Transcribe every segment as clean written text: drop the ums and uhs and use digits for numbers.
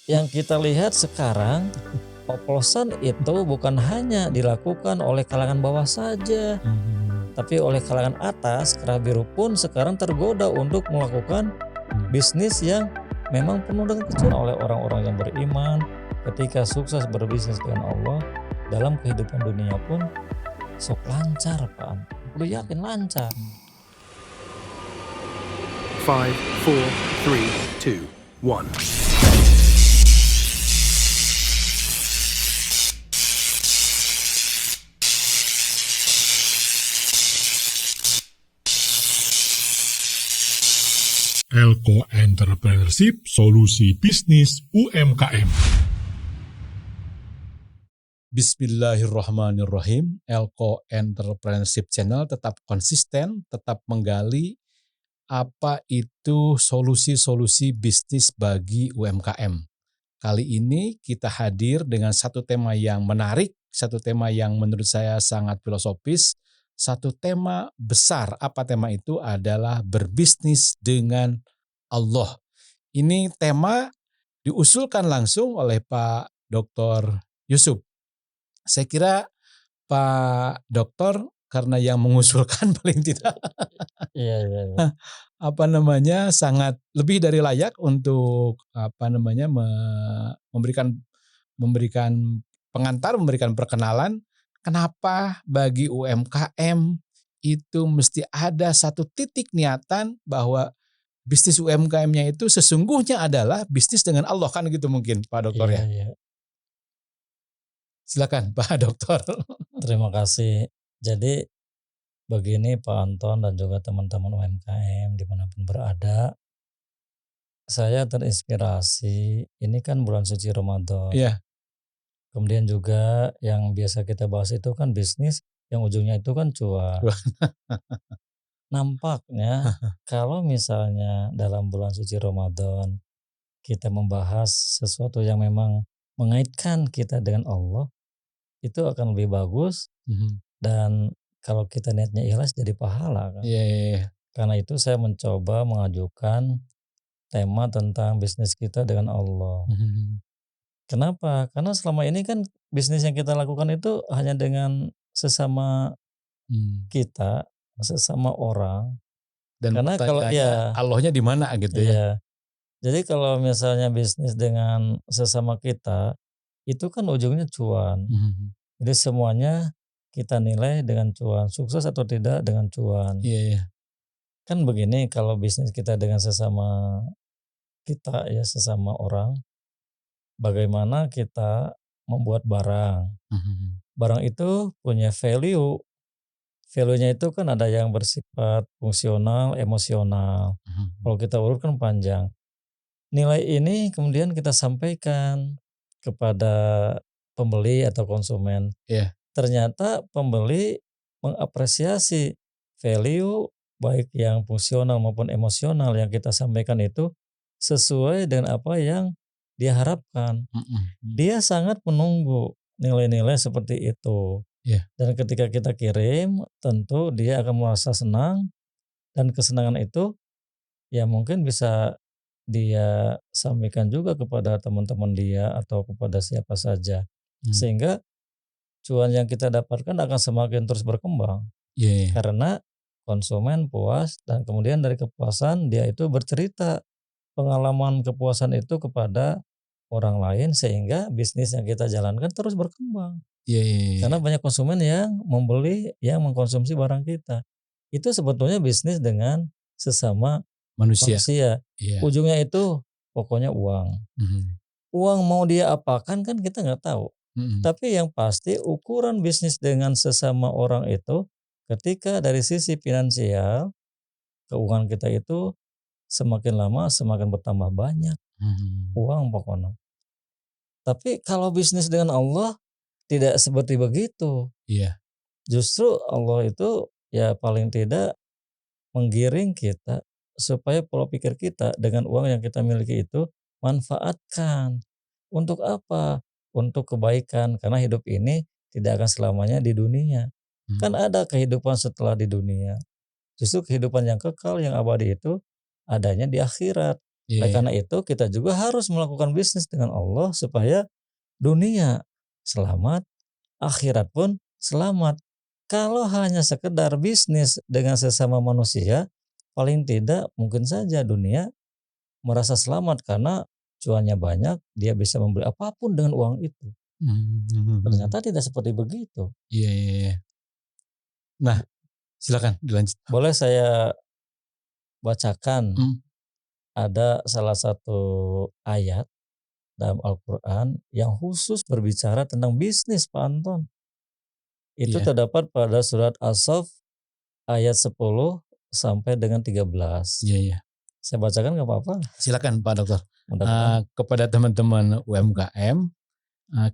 Yang kita lihat sekarang, oplosan itu bukan hanya dilakukan oleh kalangan bawah saja, tapi oleh kalangan atas. Kera biru pun sekarang tergoda untuk melakukan bisnis yang memang penuh dengan kecurangan oleh orang-orang yang beriman. Ketika sukses berbisnis dengan Allah, dalam kehidupan dunia pun sok lancar, Pak. Perlu yakin lancar. 5, 4, 3, 2, 1. Elko Entrepreneurship, solusi bisnis UMKM. Bismillahirrahmanirrahim. Elko Entrepreneurship Channel tetap konsisten, tetap menggali apa itu solusi-solusi bisnis bagi UMKM. Kali ini kita hadir dengan satu tema yang menarik, satu tema yang menurut saya sangat filosofis, satu tema besar. Apa tema itu? Adalah berbisnis dengan Allah. Ini tema diusulkan langsung oleh Pak Dr. Yusuf. Saya kira Pak Dokter karena yang mengusulkan paling tidak Iya. sangat lebih dari layak untuk memberikan pengantar, memberikan perkenalan kenapa bagi UMKM itu mesti ada satu titik niatan bahwa bisnis UMKM-nya itu sesungguhnya adalah bisnis dengan Allah, kan gitu mungkin Pak Dokter ya. Iya. Silakan Pak Dokter. Terima kasih. Jadi begini Pak Anton dan juga teman-teman UMKM dimanapun berada, saya terinspirasi, ini kan bulan suci Ramadan. Iya. Kemudian juga yang biasa kita bahas itu kan bisnis yang ujungnya itu kan cuan. Nampaknya kalau misalnya dalam bulan suci Ramadan kita membahas sesuatu yang memang mengaitkan kita dengan Allah, itu akan lebih bagus. Dan kalau kita niatnya ikhlas jadi pahala kan. Iya. Karena itu saya mencoba mengajukan tema tentang bisnis kita dengan Allah. Kenapa? Karena selama ini kan bisnis yang kita lakukan itu hanya dengan sesama kita, sesama orang. Dan Karena kalau Allahnya di mana gitu ya. Iya. Jadi kalau misalnya bisnis dengan sesama kita, itu kan ujungnya cuan. Jadi semuanya kita nilai dengan cuan, sukses atau tidak dengan cuan. Iya. Kan begini, kalau bisnis kita dengan sesama kita ya, sesama orang, bagaimana kita membuat barang. Barang itu punya value. Value-nya itu kan ada yang bersifat fungsional, emosional. Kalau kita urutkan panjang. Nilai ini kemudian kita sampaikan kepada pembeli atau konsumen. Iya. Ternyata pembeli mengapresiasi value baik yang fungsional maupun emosional yang kita sampaikan itu sesuai dengan apa yang dia harapkan. Dia sangat menunggu nilai-nilai seperti itu. Yeah. Dan ketika kita kirim, tentu dia akan merasa senang, dan kesenangan itu ya mungkin bisa dia sampaikan juga kepada teman-teman dia atau kepada siapa saja. Sehingga cuan yang kita dapatkan akan semakin terus berkembang. Yeah. Karena konsumen puas, dan kemudian dari kepuasan dia itu bercerita pengalaman kepuasan itu kepada orang lain, sehingga bisnis yang kita jalankan terus berkembang. Yeah. Karena banyak konsumen yang membeli, yang mengkonsumsi barang kita. Itu sebetulnya bisnis dengan sesama manusia. Yeah. Ujungnya itu pokoknya uang. Uang mau dia apakan kan kita nggak tahu. Tapi yang pasti ukuran bisnis dengan sesama orang itu ketika dari sisi finansial, keuangan kita itu semakin lama semakin bertambah banyak. Uang pokoknya. Tapi kalau bisnis dengan Allah tidak seperti begitu. Iya. Justru Allah itu ya paling tidak menggiring kita supaya pola pikir kita dengan uang yang kita miliki itu manfaatkan. Untuk apa? Untuk kebaikan. Karena hidup ini tidak akan selamanya di dunia. Kan ada kehidupan setelah di dunia. Justru kehidupan yang kekal, yang abadi itu adanya di akhirat. Iya, Oleh iya. karena itu kita juga harus melakukan bisnis dengan Allah supaya dunia selamat, akhirat pun selamat. Kalau hanya sekedar bisnis dengan sesama manusia, paling tidak mungkin saja dunia merasa selamat karena cuannya banyak, dia bisa membeli apapun dengan uang itu. Ternyata tidak seperti begitu. Iya, iya, iya. Nah, silakan dilanjut. Boleh saya bacakan Hmm, ada salah satu ayat dalam Al-Quran yang khusus berbicara tentang bisnis, Pak Anton. Itu iya, terdapat pada surat As-Saff ayat 10 sampai dengan 13. iya, iya. Saya bacakan nggak apa-apa? Silakan Pak Dokter. Mudah-mudahan. Kepada teman-teman UMKM,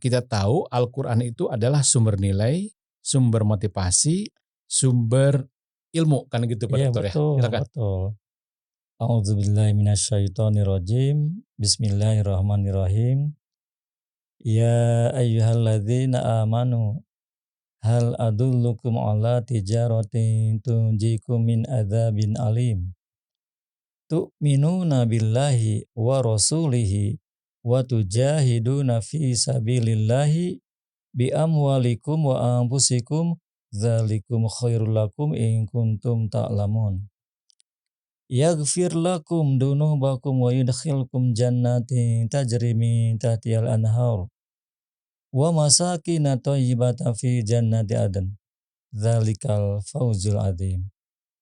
kita tahu Al-Quran itu adalah sumber nilai, sumber motivasi, sumber ilmu, kan gitu Pak Iya Dokter ya. betul, Silakan. betul. A'udzubillahiminasyaitonirrajim. Bismillahirrahmanirrahim. Ya ayyuhalladzina amanu hal adullukum ala tijaratin tunjikum min adzabin alim. Tu'minuna billahi wa rasulihi wa tujahiduna fi sabilillahi bi amwalikum wa anfusikum dzalikum khairul lakum in kuntum ta'lamun. Yaghfir lakum dunubakum wa yudkhilkum jannatin tajri min tahtihal anhar wa masakin thayyibatan fi jannati adn. Dzalikal fawzul adzim.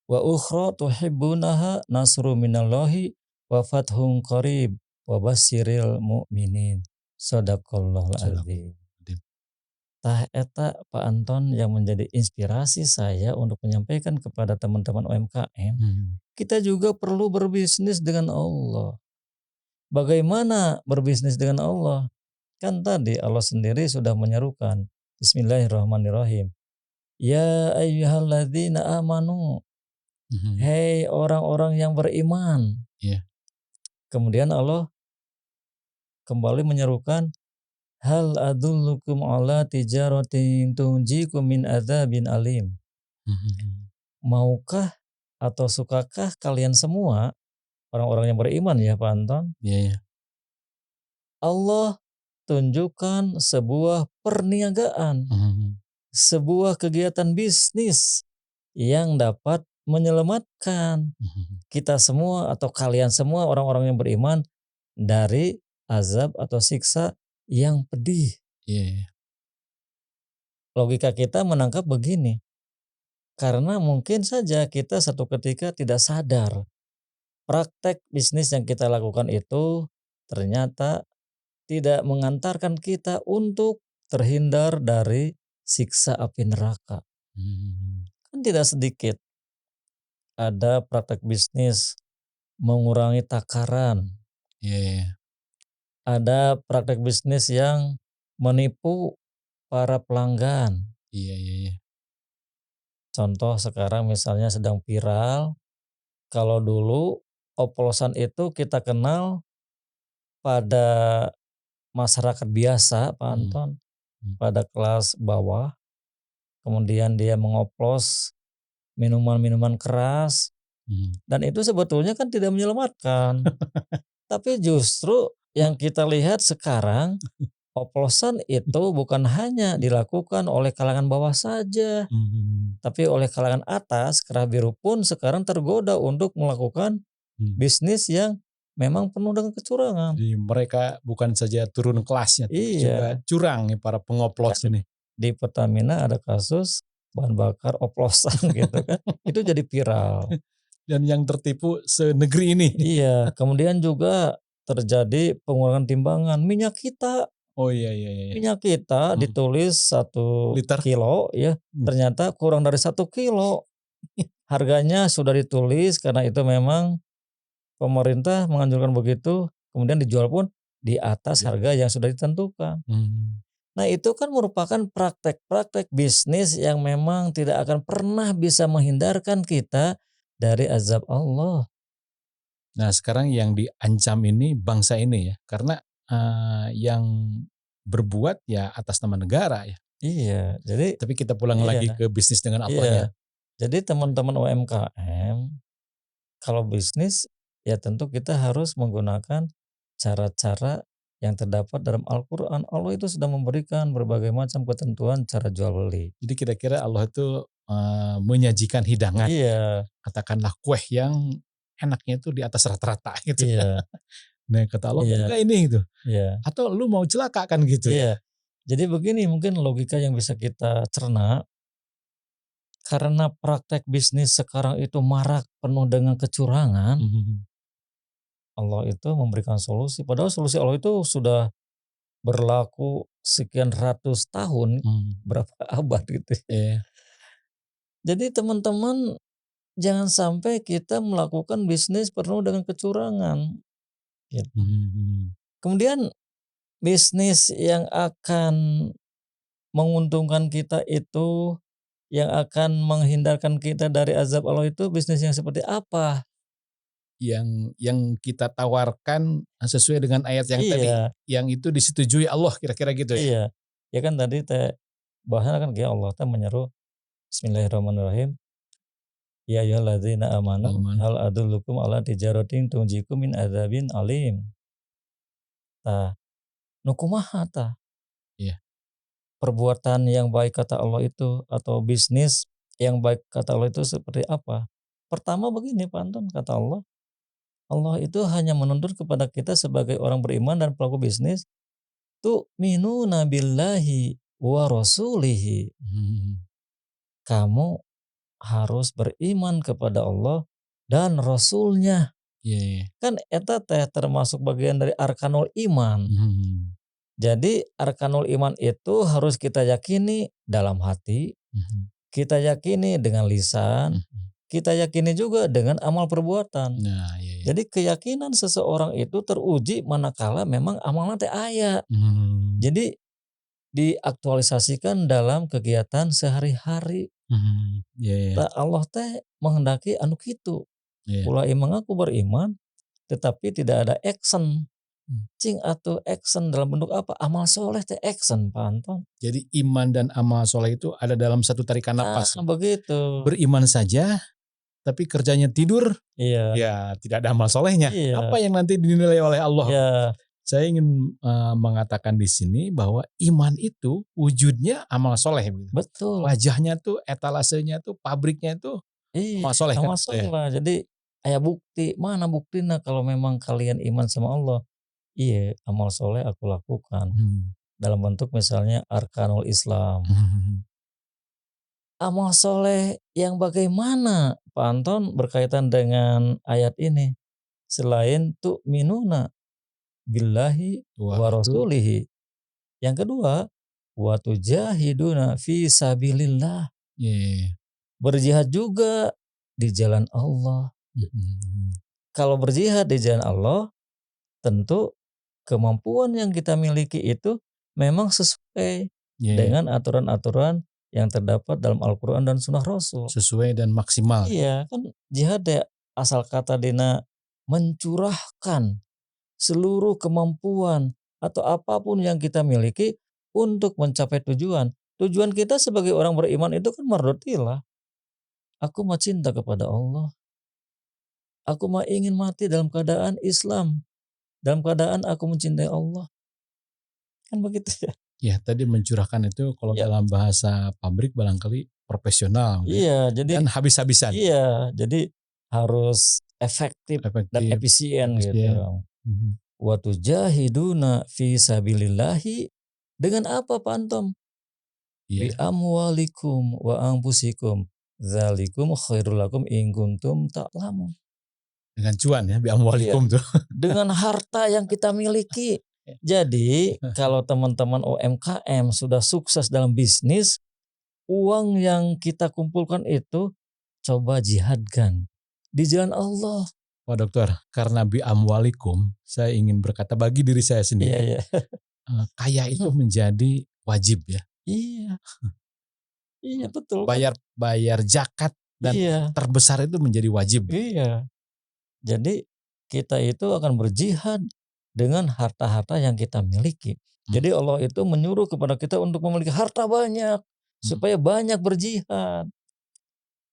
Wa ukhra tuhibbunaha nasru minallahi wa fathun qarib wa basyiril mu'minin. Shadaqallahul adzim. Tah eta Pak Anton yang menjadi inspirasi saya untuk menyampaikan kepada teman-teman UMKM, kita juga perlu berbisnis dengan Allah. Bagaimana berbisnis dengan Allah? Kan tadi Allah sendiri sudah menyerukan. Bismillahirrahmanirrahim. Ya ayyuhalladzina amanu. Hei orang-orang yang beriman. Iya. Kemudian Allah kembali menyerukan, hal adullukum ala tijaratin tunjikum min adzabin alim. Maukah atau sukakah kalian semua orang-orang yang beriman ya Pak Anton? Iya, iya. Allah tunjukkan sebuah perniagaan, sebuah kegiatan bisnis yang dapat menyelamatkan kita semua atau kalian semua orang-orang yang beriman dari azab atau siksa yang pedih. Iya, iya. Logika kita menangkap begini, karena mungkin saja kita satu ketika tidak sadar praktek bisnis yang kita lakukan itu ternyata tidak mengantarkan kita untuk terhindar dari siksa api neraka. Kan tidak sedikit ada praktek bisnis mengurangi takaran, Iya, iya. ada praktek bisnis yang menipu para pelanggan. Iya, iya, iya. Contoh sekarang misalnya sedang viral, kalau dulu oplosan itu kita kenal pada masyarakat biasa, Pak Anton, pada kelas bawah, kemudian dia mengoplos minuman-minuman keras, dan itu sebetulnya kan tidak menyelamatkan. Tapi justru yang kita lihat sekarang, oplosan itu bukan hanya dilakukan oleh kalangan bawah saja, tapi oleh kalangan atas, kerah biru pun sekarang tergoda untuk melakukan bisnis yang memang penuh dengan kecurangan. Jadi mereka bukan saja turun kelasnya, tapi juga Iya, curang ya para pengoplos kan ini. di Pertamina ada kasus bahan bakar oplosan gitu kan, itu jadi viral. Dan yang tertipu senegeri ini. Iya, kemudian juga terjadi pengurangan timbangan minyak kita. Oh iya, iya, iya. Minyak kita ditulis 1 Liter. kilo ya, ternyata kurang dari 1 kilo. Harganya sudah ditulis karena itu memang pemerintah menganjurkan begitu, kemudian dijual pun di atas harga yang sudah ditentukan. Nah itu kan merupakan praktek-praktek bisnis yang memang tidak akan pernah bisa menghindarkan kita dari azab Allah. Nah sekarang yang diancam ini bangsa ini ya, karena yang berbuat ya atas nama negara ya. Iya, jadi Tapi kita pulang lagi ke bisnis dengan Allah iya. ya. Jadi teman-teman UMKM kalau bisnis ya tentu kita harus menggunakan cara-cara yang terdapat dalam Al-Quran. Allah itu sudah memberikan berbagai macam ketentuan cara jual beli. Jadi kira-kira Allah itu menyajikan hidangan, Iya, katakanlah kue yang enaknya itu di atas rata-rata gitu. iya, Nah kata Allah iya, enggak ini gitu. iya, Atau lu mau celaka kan gitu ya. iya. Jadi begini mungkin logika yang bisa kita cerna, karena praktek bisnis sekarang itu marak penuh dengan kecurangan, Mhm. Allah itu memberikan solusi. Padahal solusi Allah itu sudah berlaku sekian ratus tahun, Mhm. berapa abad gitu ya. Iya. Jadi teman-teman jangan sampai kita melakukan bisnis penuh dengan kecurangan, gitu. Mhm. Kemudian bisnis yang akan menguntungkan kita itu, yang akan menghindarkan kita dari azab Allah itu bisnis yang seperti apa? Yang kita tawarkan sesuai dengan ayat yang tadi, Iya, yang itu disetujui Allah kira-kira gitu ya? iya. Ya kan tadi bahasanya kan kayak Allah menyeru, Bismillahirrahmanirrahim, ya ayyuhalladzina amanu Aman. hal adullukum ala tijaratin tunjikum min adzabin alim. Tah, nu kumaha tah? Iya. Perbuatan yang baik kata Allah itu atau bisnis yang baik kata Allah itu seperti apa? Pertama begini Pak Anton, kata Allah, Allah itu hanya menuntut kepada kita sebagai orang beriman dan pelaku bisnis, tu'minuna billahi wa rasulihi. Mhm. Kamu harus beriman kepada Allah dan Rasulnya. Iya iya. Kan eta teh termasuk bagian dari arkanul iman. Mhm. Jadi arkanul iman itu harus kita yakini dalam hati, Mhm. kita yakini dengan lisan, Mhm. kita yakini juga dengan amal perbuatan. Nah, iya iya. Jadi keyakinan seseorang itu teruji manakala memang amalna teh aya. Mhm. Jadi diaktualisasikan dalam kegiatan sehari-hari. Mhm. Iya iya. Tah Allah teh menghendaki anu kitu. Iya. Ulah mengaku beriman tetapi tidak ada action. Mmm. Cing atuh action dalam bentuk apa? Amal soleh teh action Pak Anton. Jadi iman dan amal soleh itu ada dalam satu tarikan Nah napas. begitu. Beriman saja, tapi kerjanya tidur, Iya, ya tidak ada amal solehnya. iya, Apa yang nanti dinilai oleh Allah? iya, Saya ingin mengatakan di sini bahwa iman itu wujudnya amal soleh. Begitu. betul. Wajahnya tuh, etalasenya tuh, pabriknya tuh Iya, amal soleh kan? amal Gitu ya? soleh. Jadi aya bukti, mana buktina kalau memang kalian iman sama Allah? Iya, amal soleh aku lakukan. Hmm. Dalam bentuk misalnya arkanul Islam. Hmm. Amal soleh yang bagaimana Pak Anton berkaitan dengan ayat ini? Selain tu'minuna billahi Wah wa itu, rasulihi. Yang kedua, wa tujahiduna fi sabilillah. iya. Berjihad juga di jalan Allah. Mhm. Kalau berjihad di jalan Allah, tentu kemampuan yang kita miliki itu memang sesuai Iya, iya. dengan aturan-aturan yang terdapat dalam Al-Quran dan Sunnah Rasul. Sesuai dan maksimal. Iya, kan jihad ya asal kata dina mencurahkan seluruh kemampuan atau apapun yang kita miliki untuk mencapai tujuan. Tujuan kita sebagai orang beriman itu kan mardotillah. Aku mah cinta kepada Allah. Aku mah ingin mati dalam keadaan Islam. Dalam keadaan aku mencintai Allah. Kan begitu ya. Ya tadi mencurahkan itu kalau Ya, dalam bahasa pabrik barangkali profesional gitu ya. iya, jadi Dan habis-habisan, jadi harus efektif dan efektif, efisien gitu. efisien. Mhm. Wa tujahiduna fi sabilillahi dengan apa Pak Antom? Bi Iya, amwalikum wa anfusikum. Dzalikum khairul lakum in kuntum ta'lamun. dengan cuan ya, bi Iya, amwalikum tuh. dengan harta yang kita miliki. Jadi kalau teman-teman UMKM sudah sukses dalam bisnis, uang yang kita kumpulkan itu coba jihadkan di jalan Allah. Wah dokter, karena bi amwalikum, saya ingin berkata bagi diri saya Iya, sendiri, iya. kaya itu menjadi wajib ya. Iya, iya betul kan? Bayar bayar zakat dan Iya, terbesar itu menjadi wajib. iya. Jadi kita itu akan berjihad dengan harta-harta yang kita miliki. Hmm, Jadi Allah itu menyuruh kepada kita untuk memiliki harta banyak hmm. supaya banyak berjihad.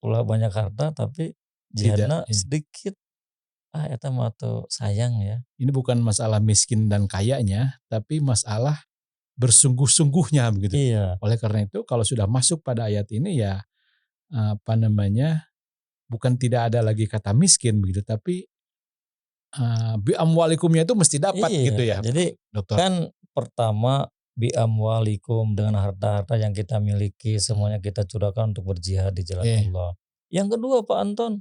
Ulah banyak harta tapi Tidak, jihadnya ya. sedikit. eta mah tuh sayang ya. Ini bukan masalah miskin dan kayanya, tapi masalah bersungguh-sungguhnya begitu. Iya. Oleh karena itu kalau sudah masuk pada ayat ini ya apa namanya, bukan tidak ada lagi kata miskin begitu, tapi bi amwalikumnya itu mesti dapat gitu Iya, ya, jadi Dokter. kan pertama bi amwalikum dengan harta-harta yang kita miliki semuanya kita curahkan untuk berjihad di jalan Iya, Allah. Yang kedua Pak Anton,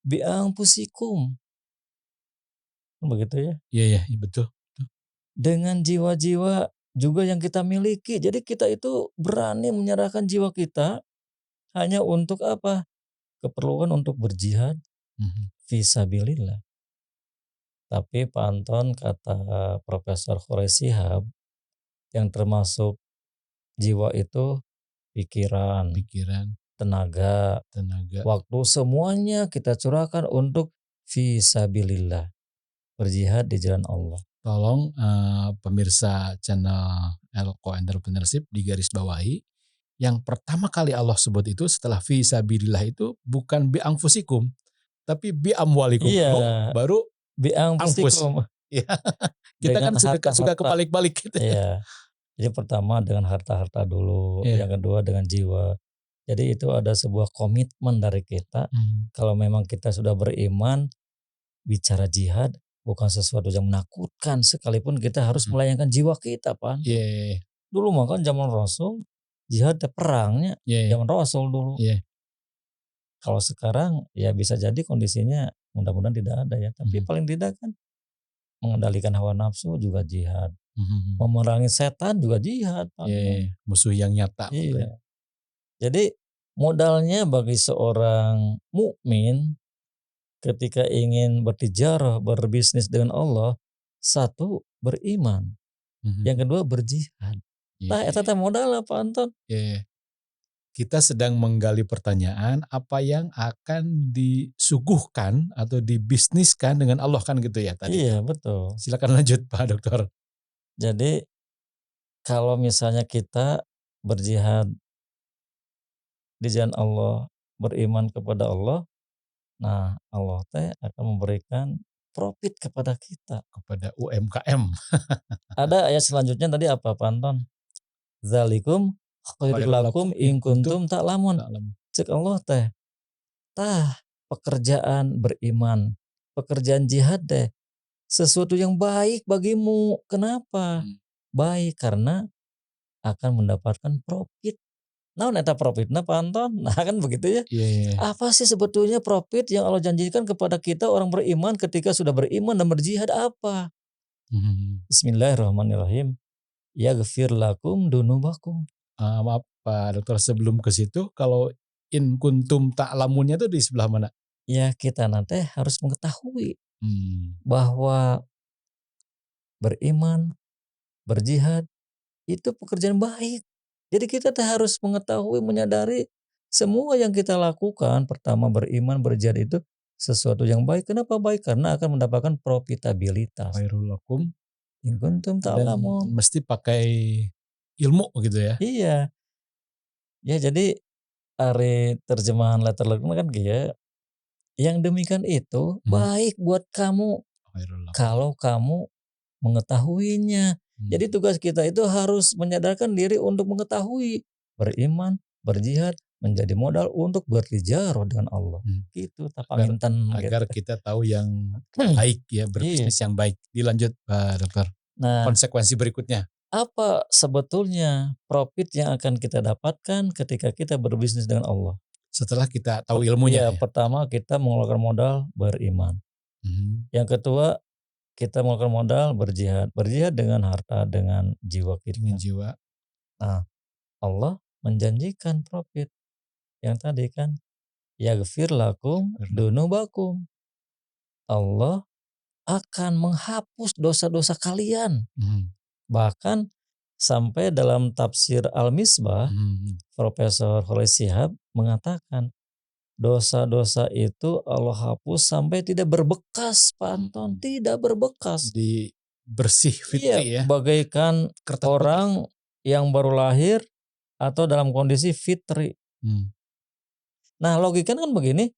bi anfusikum, kan begitu ya. iya iya, iya, betul. Dengan jiwa-jiwa juga yang kita miliki. Jadi kita itu berani menyerahkan jiwa kita hanya untuk apa? Keperluan untuk berjihad Mhm, fisabilillah. Tapi Pak Anton kata Profesor Horesh Shihab yang termasuk jiwa itu pikiran, pikiran, tenaga, tenaga. waktu semuanya kita curahkan untuk fisabilillah, berjihad di jalan Allah. Tolong pemirsa channel Elko Entrepreneurship digarisbawahi, yang pertama kali Allah sebut itu setelah fi sabilillah itu bukan bi anfusikum, tapi bi amwalikum Iya, dulu, baru bi anfus. anfusikum Iya, kita dengan kan suka harta-harta. kebalik-balik gitu. Iya. Jadi pertama dengan harta-harta dulu, Iya. yang kedua dengan jiwa. Jadi itu ada sebuah komitmen dari kita. Mhm. Kalau memang kita sudah beriman, bicara jihad bukan sesuatu yang menakutkan sekalipun kita harus Mhm. melayangkan jiwa kita, Pak. Iya iya iya. Dulu mah kan zaman Rasul jihad teh perangnya Iya iya. zaman Rasul dulu. Iya. Kalau sekarang ya bisa jadi kondisinya mudah-mudahan tidak ada ya, tapi Mhm. paling tidak kan mengendalikan hawa nafsu juga jihad. Mhm. Memerangi setan juga jihad, Pak. Iya iya. Musuh yang nyata gitu ya. Iya. Jadi modalnya bagi seorang mukmin ketika ingin bertijarah, berbisnis dengan Allah, satu beriman, Mhm. yang kedua berjihad. Iya Nah, eta iya. teh modalna Pak Anton. Iya iya. Kita sedang menggali pertanyaan apa yang akan disuguhkan atau dibisniskan dengan Allah kan gitu ya tadi Iya, tuh. betul. Silakan lanjut Pak Dokter. Jadi kalau misalnya kita berjihad di jalan Allah, beriman kepada Allah, nah Allah teh akan memberikan profit kepada kita. Kepada UMKM. Ada ayat selanjutnya tadi apa Pak Anton? Zalikum khairul Khairul lakum lakum in in kuntum kuntum ta'lamun. ta'lamun. Cek Allah teh, tah pekerjaan beriman, pekerjaan jihad teh sesuatu yang baik bagimu. Kenapa? Hmm. Baik karena akan mendapatkan profit. Naon eta profitna Pak Anton? Nah kan begitu ya. Iya iya iya. Apa sih sebetulnya profit yang Allah janjikan kepada kita orang beriman ketika sudah beriman dan berjihad apa? Mhm. Bismillahirrahmanirrahim. Yaghfir lakum dunubakum. Maaf Pak Dokter sebelum ke situ kalau in kuntum ta'lamunnya itu di sebelah mana? Ya kita nanti harus mengetahui Hmm. bahwa beriman, berjihad itu pekerjaan baik. Jadi kita teh harus mengetahui, menyadari semua yang kita lakukan pertama beriman, berjihad itu sesuatu yang baik. Kenapa baik? Karena akan mendapatkan profitabilitas. Khairul lakum In kuntum dan ta'lamun. mesti pakai ilmu gitu ya. Iya. Ya jadi ari terjemahan letter luckna kan kieu. Yang demikian itu Mhm. baik buat kamu Khairul lakum. kalau kamu mengetahuinya. Jadi tugas kita itu harus menyadarkan diri untuk mengetahui, beriman, berjihad, menjadi modal untuk bertijarah dengan Allah. Hmm. Gitu Agar tapanginten agar gitu. kita tahu yang baik ya, Iya. berbisnis yang baik. Dilanjut Pak Dokter. Nah, Konsekuensi berikutnya. apa sebetulnya profit yang akan kita dapatkan ketika kita berbisnis dengan Allah? Setelah kita tahu ilmunya Ya, ya. pertama kita mengeluarkan modal beriman. Mhm. Yang kedua kita mengeluarkan modal berjihad. Berjihad dengan harta, dengan jiwa Dengan kita. jiwa. Nah, Allah menjanjikan profit. Yang tadi kan yaghfir lakum dunubakum. Allah akan menghapus dosa-dosa kalian. Mhm. Bahkan sampai dalam tafsir Al-Misbah, Mhm. Profesor Horesh Shihab mengatakan dosa-dosa itu Allah hapus sampai tidak berbekas, Pak Anton, tidak berbekas. Di bersih fitri Iya, ya. bagaikan Kertas putih. orang yang baru lahir atau dalam kondisi fitri. Hmm. Nah, logikanya kan begini,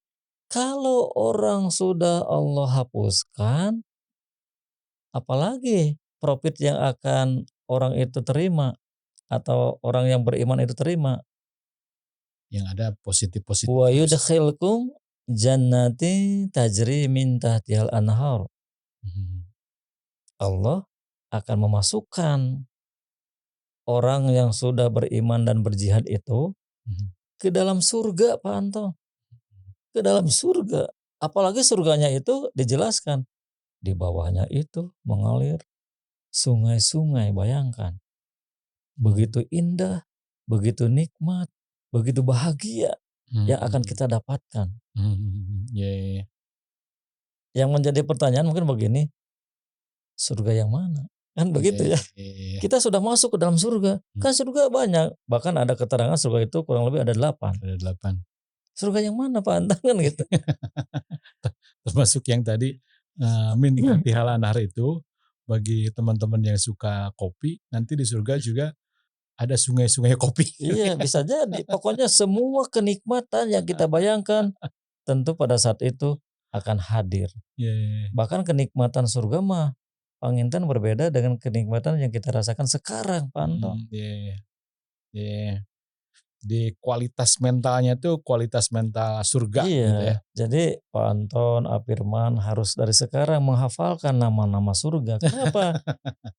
Kalau orang sudah Allah hapuskan, apalagi profit yang akan orang itu terima atau orang yang beriman itu terima. Yang ada positif-positif Wa terus. yudkhilkum jannati tajri min tahtihal anhar. Allah akan memasukkan orang yang sudah beriman dan berjihad itu ke dalam surga, Pak Anto. Ke dalam surga. Apalagi surganya itu dijelaskan. Di bawahnya itu mengalir sungai-sungai, bayangkan. Begitu indah, begitu nikmat, begitu bahagia yang akan kita dapatkan. Yeah. Yang menjadi pertanyaan mungkin begini, surga yang mana? Kan begitu ya. Kita sudah masuk ke dalam surga. Kan surga banyak. Bahkan ada keterangan surga itu kurang lebih ada 8. Ada 8. Surga yang mana Pak Anton kan gitu. Termasuk yang tadi min tahtihal anhar itu bagi teman-teman yang suka kopi, nanti di surga juga ada sungai-sungai kopi. Iya, bisa jadi. Pokoknya semua kenikmatan yang kita bayangkan tentu pada saat itu akan hadir. Yeah. Bahkan kenikmatan surga mah panginten berbeda dengan kenikmatan yang kita rasakan sekarang, Pak Anton. Yeah. Di kualitas mentalnya tuh kualitas mental surga Iya, gitu ya. jadi Pak Anton, Apirman harus dari sekarang menghafalkan nama-nama surga. Kenapa?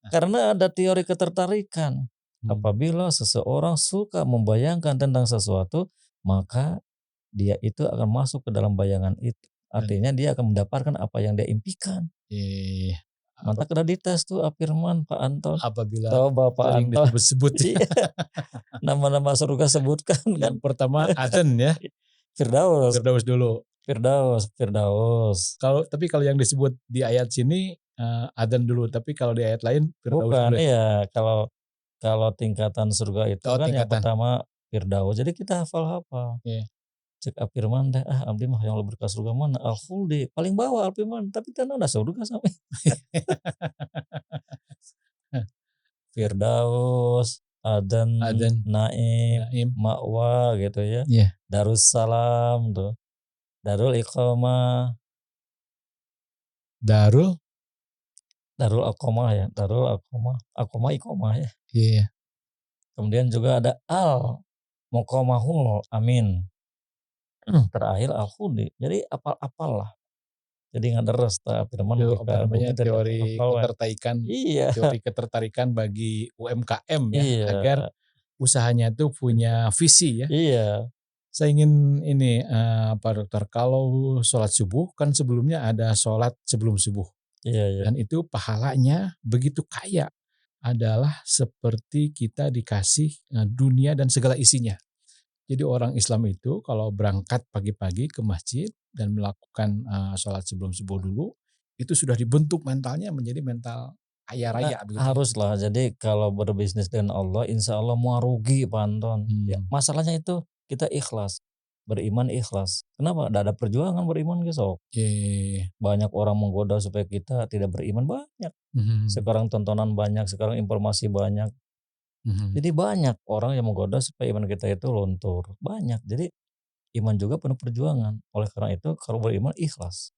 Karena ada teori ketertarikan. Apabila seseorang suka membayangkan tentang sesuatu, maka dia itu akan masuk ke dalam bayangan itu. Artinya dia akan mendapatkan apa yang dia impikan. Mantap udah dites tuh Apirman, Pak Anton. Apabila Coba Pak sering Anton. disebut-sebut. Nama-nama surga sebutkan kan. Yang pertama Aden ya. Firdaus. Firdaus dulu. Firdaus. Tapi kalau yang disebut di ayat sini Aden dulu, tapi kalau di ayat lain Firdaus bukan, dulu. Iya, kalau tingkatan surga itu kan tingkatan. yang pertama Firdaus. Jadi kita hafal-hafal. Yeah. Cek Apirman deh, abdi mah yang lebih ke surga mana? Al-Khuldi, paling bawah Apirman, tapi kan udah surga sampai. Firdaus, Aden, Naim, Ma'wa gitu ya. Yeah. Darussalam tuh. Darul Iqamah. Darul Aqamah ya. Darul Iqamah ya. Iya. Kemudian juga ada Al-Muqamahul Amin. Terakhir Al-Khudi. Jadi apal-apal lah. Jadi nggak deres Firman teori ketertarikan. Iya. Teori ketertarikan bagi UMKM ya, iya. agar usahanya itu punya visi ya. Iya. Saya ingin ini Pak Dokter, kalau sholat subuh kan sebelumnya ada sholat sebelum subuh. Iya. Dan itu pahalanya begitu kaya, adalah seperti kita dikasih dunia dan segala isinya. Jadi orang Islam itu kalau berangkat pagi-pagi ke masjid dan melakukan sholat sebelum subuh dulu, itu sudah dibentuk mentalnya menjadi mental kaya raya. Haruslah. Jadi kalau berbisnis dengan Allah, insya Allah mau rugi Pak Anton. Ya, masalahnya itu kita ikhlas, beriman ikhlas. Kenapa? Tidak ada perjuangan beriman gitu. Banyak orang menggoda supaya kita tidak beriman, banyak. Sekarang tontonan banyak, sekarang informasi banyak. Jadi banyak orang yang menggoda supaya iman kita itu luntur. Banyak. Jadi iman juga penuh perjuangan. Oleh karena itu kalau beriman ikhlas.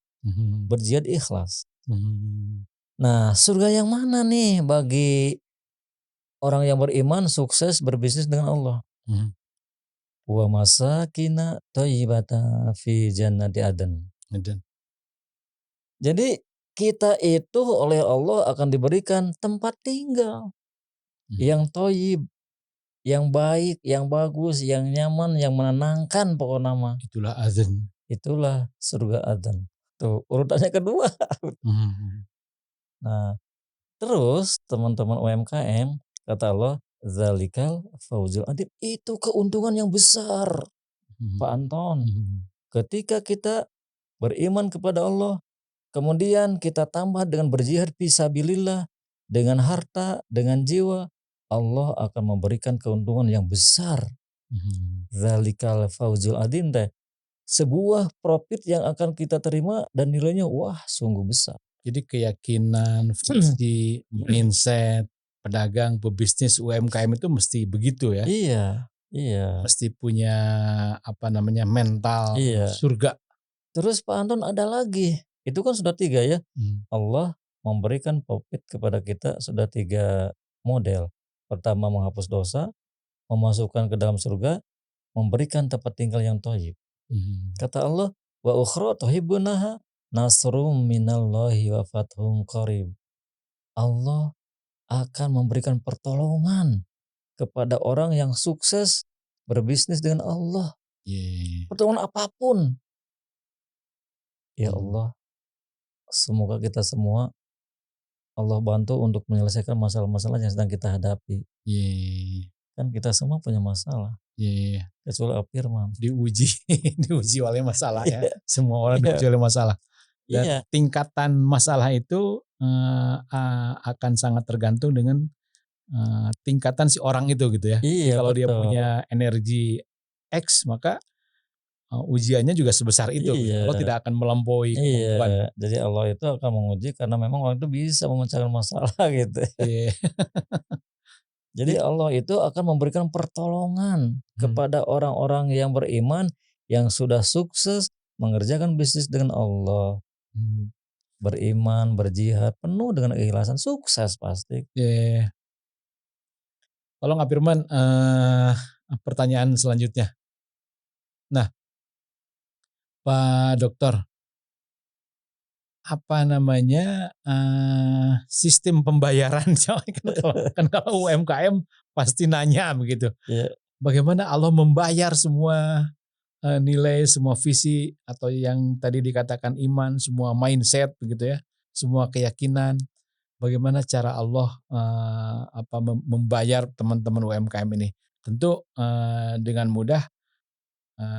Berjihad ikhlas. Nah, surga yang mana nih bagi orang yang beriman sukses berbisnis dengan Allah? Wa masakina thayyibata fi jannati Aden. Jadi kita itu oleh Allah akan diberikan tempat tinggal yang thayyib, yang baik, yang bagus, yang nyaman, yang menenangkan pokoknya nama. Itulah Aden. Itulah surga Aden. Tuh urutannya kedua. Nah, terus teman-teman UMKM kata Allah, zalikal fauzul adzim, itu keuntungan yang besar. Pak Anton, ketika kita beriman kepada Allah, kemudian kita tambah dengan berjihad fisabilillah, dengan harta, dengan jiwa, Allah akan memberikan keuntungan yang besar. Zalikal fauzul adzim teh sebuah profit yang akan kita terima dan nilainya wah sungguh besar. Jadi keyakinan, visi, mindset pedagang, pebisnis UMKM itu mesti begitu ya. Iya. Mesti punya mental surga. Terus Pak Anton ada lagi, itu kan sudah 3 ya. Hmm. Allah memberikan profit kepada kita sudah 3 model. Pertama menghapus dosa, memasukkan ke dalam surga, memberikan tempat tinggal yang thayyib. Hmm. Kata Allah, wa ukhra tuhibbunaha nasrum minallahi wa fathun qarib. Allah akan memberikan pertolongan kepada orang yang sukses berbisnis dengan Allah. Yeah. Pertolongan apapun. Ya Hmm. Allah, semoga kita semua Allah bantu untuk menyelesaikan masalah-masalah yang sedang kita hadapi. Yeah. Kan kita semua punya masalah. Yeah. Kecuali Al Firman. Diuji, diuji oleh masalah ya. Iya, Semua orang iya, diuji oleh masalah. Dan iya, tingkatan masalah itu akan sangat tergantung dengan tingkatan si orang itu gitu ya. Jadi iya kalau dia betul. punya energi X, maka ujiannya juga sebesar itu gitu. Allah Iya, tidak akan melampaui kemampuan. iya. Jadi Allah itu akan menguji karena memang orang itu bisa memecahkan masalah gitu. Iya. Jadi Allah itu akan memberikan pertolongan kepada orang-orang yang beriman yang sudah sukses mengerjakan bisnis dengan Allah. Hmm. Beriman, berjihad, penuh dengan keikhlasan, sukses pasti. Iya. Tolong Kak Firman, pertanyaan selanjutnya. Nah, Pak Dokter, apa namanya, sistem pembayaran kan kalau UMKM pasti nanya begitu, Iya, bagaimana Allah membayar semua nilai, semua visi atau yang tadi dikatakan iman, semua mindset begitu ya, semua keyakinan, bagaimana cara Allah membayar teman-teman UMKM ini? Tentu dengan mudah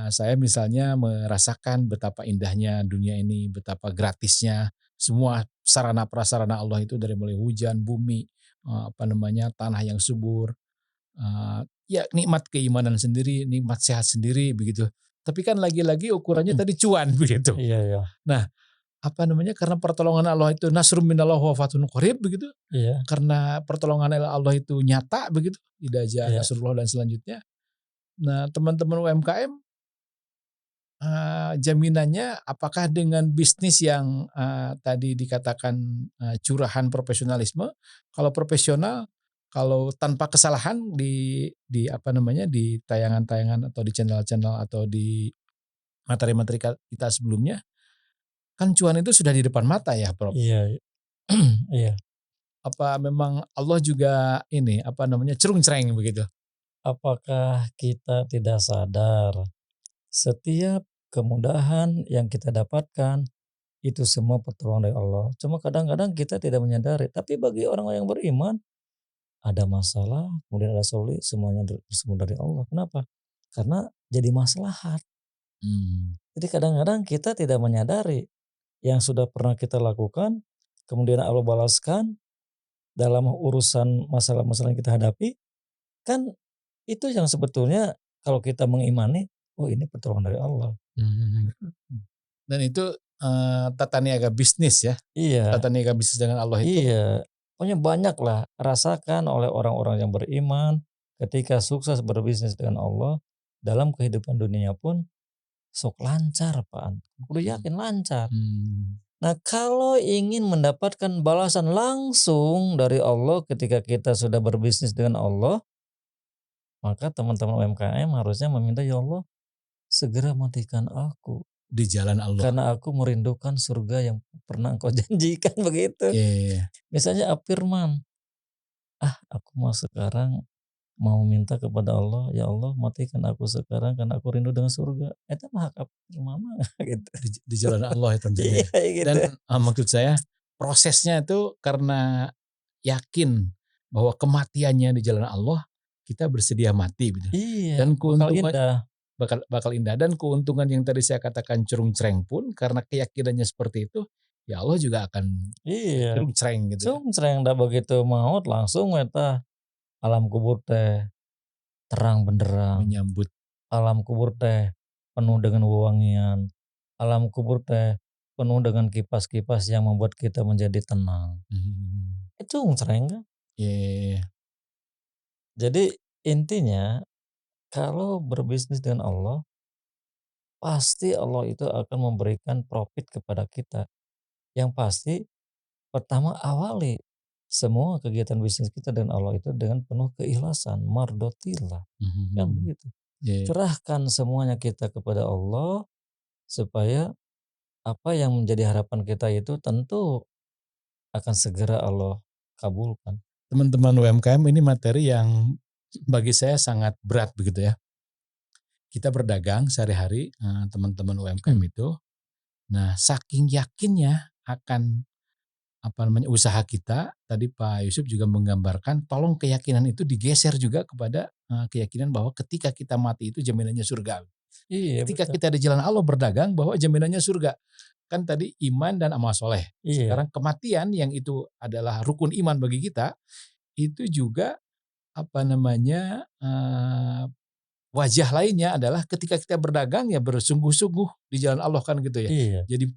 saya misalnya merasakan betapa indahnya dunia ini, betapa gratisnya semua sarana prasarana Allah itu dari mulai hujan, bumi, tanah yang subur, ya nikmat keimanan sendiri, nikmat sehat sendiri begitu. Tapi kan lagi-lagi ukurannya mhm, tadi cuan begitu. iya, iya, Nah, karena pertolongan Allah itu nasrum minallah wa fathun qarib begitu, iya, karena pertolongan Allah itu nyata begitu, idza jaa iya, nasrullah dan selanjutnya. Nah, teman-teman UMKM jaminannya apakah dengan bisnis yang tadi dikatakan curahan profesionalisme, kalau profesional, kalau tanpa kesalahan di tayangan-tayangan atau di channel-channel atau di materi-materi kita sebelumnya, kan cuan itu sudah di depan mata ya Prof. iya, iya. Apa memang Allah juga cerung-cereng begitu? Apakah kita tidak sadar setiap kemudahan yang kita dapatkan itu semua pertolongan dari Allah. Cuma kadang-kadang kita tidak menyadari. Tapi bagi orang yang beriman, ada masalah, kemudian ada solusi, semuanya bersumber dari Allah. Kenapa? Karena jadi maslahat. Hmm. Jadi kadang-kadang kita tidak menyadari yang sudah pernah kita lakukan, kemudian Allah balaskan dalam urusan masalah-masalah yang kita hadapi, kan itu yang sebetulnya kalau kita mengimani, oh ini pertolongan dari Allah. Mhm. Dan itu tata niaga bisnis ya, Iya, tata niaga bisnis dengan Allah itu iya. Pokoknya banyaklah rasakan oleh orang-orang yang beriman ketika sukses berbisnis dengan Allah dalam kehidupan dunia pun sok lancar Pak. Udah mhm, yakin lancar. mmm, Nah kalau ingin mendapatkan balasan langsung dari Allah ketika kita sudah berbisnis dengan Allah, maka teman-teman UMKM harusnya meminta, ya Allah segera matikan aku. di jalan Allah. Karena aku merindukan surga yang pernah engkau janjikan begitu. Iya, Misalnya Firman, aku mau sekarang mau minta kepada Allah, ya Allah matikan aku sekarang karena aku rindu dengan surga. Itu mah hak Firman mah gitu. di jalan Allah ya tentunya Iya ya. gitu. Dan maksud saya prosesnya itu karena yakin bahwa kematiannya di jalan Allah, kita bersedia mati gitu. Iya, Dan bakal keuntungan indah. bakal indah dan keuntungan yang tadi saya katakan cerung-cereng pun karena keyakinannya seperti itu, ya Allah juga akan Iya. cerung-cereng gitu ya, Sung da begitu maut langsung eta alam kubur teh terang benderang. menyambut. Alam kubur teh penuh dengan wewangian. Alam kubur teh penuh dengan kipas-kipas yang membuat kita menjadi tenang. Mhm. Itu sering kan? Iya. Jadi intinya kalau berbisnis dengan Allah, pasti Allah itu akan memberikan profit kepada kita. Yang pasti pertama awali semua kegiatan bisnis kita dengan Allah itu dengan penuh keikhlasan, mardotillah, kan begitu. Iya. Serahkan semuanya kita kepada Allah supaya apa yang menjadi harapan kita itu tentu akan segera Allah kabulkan. Teman-teman UMKM, ini materi yang bagi saya sangat berat begitu ya. Kita berdagang sehari-hari, teman-teman UMKM itu. Nah, saking yakinnya akan usaha kita, tadi Pak Yusuf juga menggambarkan, tolong keyakinan itu digeser juga kepada keyakinan bahwa ketika kita mati itu jaminannya surga. Iya Ketika betul. kita di jalan Allah berdagang, bahwa jaminannya surga. Kan tadi iman dan amal soleh. Iya, Sekarang kematian yang itu adalah rukun iman bagi kita, itu juga wajah lainnya adalah ketika kita berdagang ya bersungguh-sungguh di jalan Allah kan gitu ya. iya, Jadi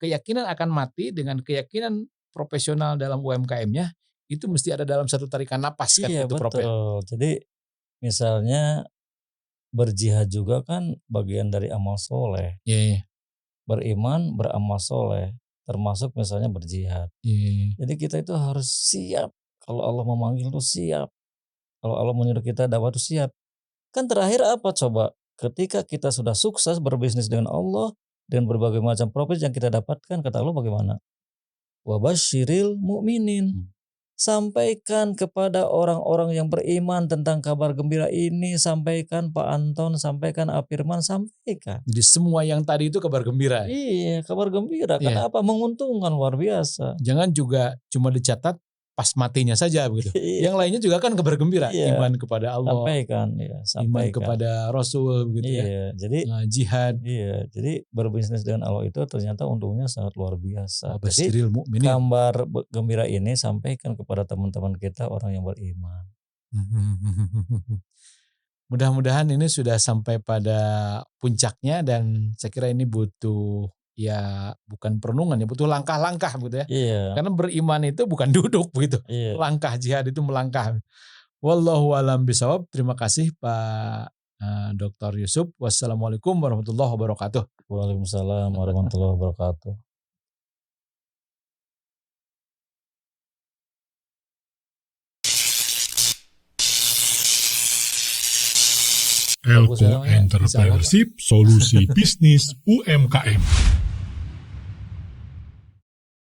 keyakinan akan mati dengan keyakinan profesional dalam UMKM-nya itu mesti ada dalam satu tarikan napas kan iya gitu Prof ya. betul. Jadi misalnya berjihad juga kan bagian dari amal soleh. Iya, iya, Beriman, beramal soleh, termasuk misalnya berjihad. iya. Jadi kita itu harus siap. Kalau Allah memanggil itu siap. Kalau Allah menyuruh kita dakwah itu siap. Kan terakhir apa coba? Ketika kita sudah sukses berbisnis dengan Allah, dengan berbagai macam profit yang kita dapatkan, kata Allah bagaimana? Wabasyiril mu'minin. Sampaikan kepada orang-orang yang beriman tentang kabar gembira ini, sampaikan Pak Anton, sampaikan Afirman, sampaikan. Jadi semua yang tadi itu kabar gembira. Iya, kabar gembira. Iya. Kenapa? Menguntungkan luar biasa. Jangan juga cuma dicatat pas matinya saja begitu. Iya. Yang lainnya juga kan kabar gembira, Iya. iman kepada Allah, Sampaikan, ya, iman sampaikan. kepada Rasul begitu ya. Iya, jadi Jihad. iya, jadi berbisnis dengan Allah itu ternyata untungnya sangat luar biasa. Jadi Wabasyiril mu'minin. kabar gembira ini sampaikan kepada teman-teman kita orang yang beriman. Mudah-mudahan ini sudah sampai pada puncaknya dan saya kira ini butuh ya bukan perenungan ya, butuh langkah-langkah gitu ya. Iya, Karena beriman itu bukan duduk begitu. iya. Langkah jihad itu melangkah. Wallahu a'lam bishawab. Terima kasih Pak Dr. Yusuf. Wassalamualaikum warahmatullahi wabarakatuh. Waalaikumsalam warahmatullahi wabarakatuh. Elko Entrepreneurship, solusi bisnis UMKM.